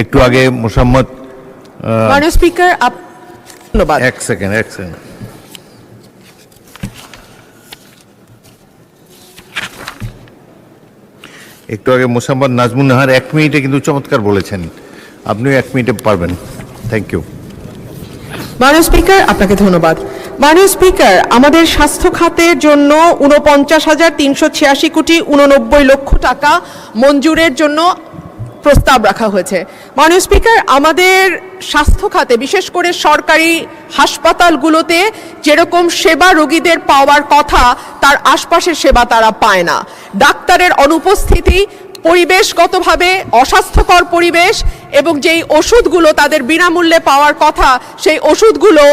একটু আগে মোসাম্মদ মাননীয় স্পিকার, ধন্যবাদ। এক সেকেন্ড একটু আগে মোসাম্মদ নাজমুন নাহার 1 মিনিটে কিন্তু চমৎকার বলেছেন, আপনিও 1 মিনিটে পারবেন। Thank you. মাননীয় স্পিকার, আপনাকে ধন্যবাদ। মাননীয় স্পিকার, আমাদের স্বাস্থ্য খাতের জন্য 49,386 কোটি 89 লক্ষ টাকা মঞ্জুরের জন্য প্রস্তাব রাখা হয়েছে। মাননীয় স্পিকার, আমাদের স্বাস্থ্য খাতে বিশেষ করে সরকারি হাসপাতালগুলোতে যেরকম সেবা রোগীদের পাওয়ার কথা তার আশপাশের সেবা তারা পায় না। ডাক্তারের অনুপস্থিতি, পরিবেশগতভাবে অস্বাস্থ্যকর পরিবেশ এবং যেই ওষুধগুলো তাদের বিনামূল্যে পাওয়ার কথা সেই ওষুধগুলো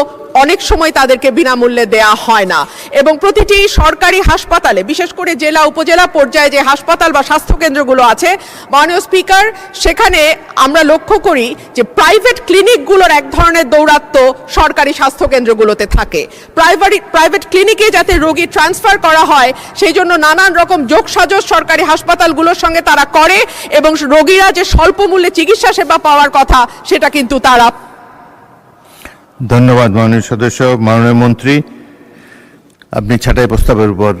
অনেক সময় তাদেরকে বিনামূল্যে দেয়া হয় না। এবং প্রতিটি সরকারি হাসপাতালে বিশেষ করে জেলা উপজেলা পর্যায়ে যে হাসপাতাল বা স্বাস্থ্যকেন্দ্রগুলো আছে মাননীয় স্পিকার, সেখানে আমরা লক্ষ্য করি যে প্রাইভেট ক্লিনিকগুলোর এক ধরনের দৌরাত্ম্য সরকারি স্বাস্থ্যকেন্দ্রগুলোতে থাকে। প্রাইভেট ক্লিনিকে যাতে রোগী ট্রান্সফার করা হয় সেই জন্য নানান রকম যোগসাজশ সরকারি হাসপাতালগুলোর সঙ্গে তারা করে এবং রোগীরা যে স্বল্প মূল্যে চিকিৎসা সেবা পাওয়ার কথা সেটা কিন্তু তারা। ধন্যবাদ মাননীয় সদস্য। মাননীয় মন্ত্রী, আপনি ছাঁটাই প্রস্তাবের উপর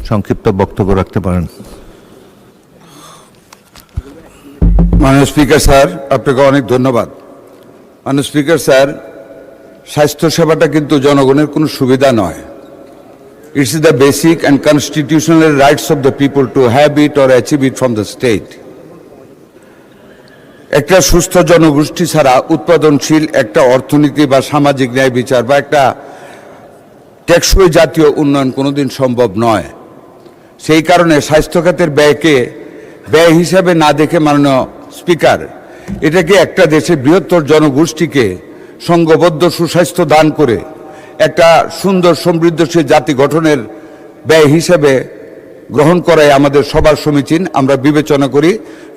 সংক্ষিপ্ত বক্তব্য রাখতে পারেন। মাননীয় স্পিকার স্যার, আপনাকে অনেক ধন্যবাদ। মাননীয় স্পিকার স্যার, স্বাস্থ্য সেবাটা কিন্তু জনগণের কোনো সুবিধা নয়। It's the basic and constitutional rights of the people to have it or achieve it from the state. একটা সুস্থ জনগোষ্ঠী ছাড়া উৎপাদনশীল একটা অর্থনীতি বা সামাজিক ন্যায় বিচার বা একটা টেকসই জাতীয় উন্নয়ন কোনোদিন সম্ভব নয়। সেই কারণে স্বাস্থ্য খাতের ব্যয়কে ব্যয় হিসাবে না দেখে মাননীয় স্পিকার, এটাকে একটা দেশের বৃহত্তর জনগোষ্ঠীকে সংঘবদ্ধ সুস্বাস্থ্য দান করে একটা সুন্দর সমৃদ্ধশীল জাতি গঠনের ব্যয় হিসাবে গ্রহণ করাই আমাদের সবার সমীচীন। আমরা বিবেচনা করি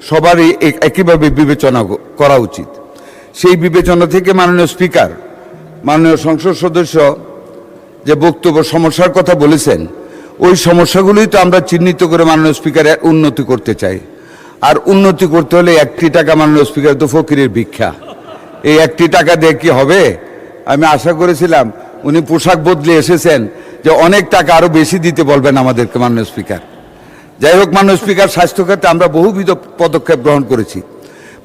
সবারই একইভাবে বিবেচনা করা উচিত। সেই বিবেচনা থেকে মাননীয় স্পিকার, মাননীয় সংসদ সদস্য যে বক্তব্য সমস্যার কথা বলেছেন, ওই সমস্যাগুলোই তো আমরা চিহ্নিত করে মাননীয় স্পিকারের উন্নতি করতে চাই। আর উন্নতি করতে হলে 1টি টাকা মাননীয় স্পিকার তো ফকিরের ভিক্ষা। এই 1টি টাকা দিয়ে কি হবে? আমি আশা করেছিলাম উনি পোশাক বদলে এসেছেন যে অনেক টাকা আরো বেশি দিতে বলবেন আমাদেরকে মাননীয় স্পিকার। যাই হোক মাননীয় স্পিকার, স্বাস্থ্য খাতে আমরা বহুবিধ পদক্ষেপ গ্রহণ করেছি।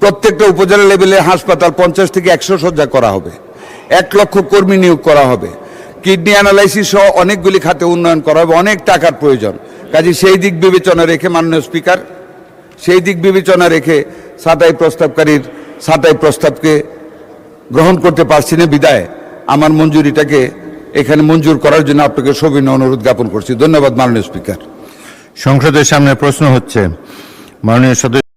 প্রত্যেকটা উপজেলা লেভেলে হাসপাতাল 50 থেকে 100 শয্যা করা হবে, 1 লক্ষ কর্মী নিয়োগ করা হবে, কিডনি অ্যানালাইসিস সহ অনেকগুলি খাতে উন্নয়ন করা হবে। অনেক টাকার প্রয়োজন। কাজে সেই দিক বিবেচনা রেখে মাননীয় স্পিকার, সেই দিক বিবেচনা রেখে ছাঁটাই প্রস্তাবকে গ্রহণ করতে পারছি না বিদায় আমার মঞ্জুরিটাকে এখানে মঞ্জুর করার জন্য আপনাকে সবিনয় অনুরোধ জ্ঞাপন করছি। ধন্যবাদ মাননীয় স্পিকার। সংসদের সামনে প্রশ্ন হচ্ছে, মাননীয় সদস্য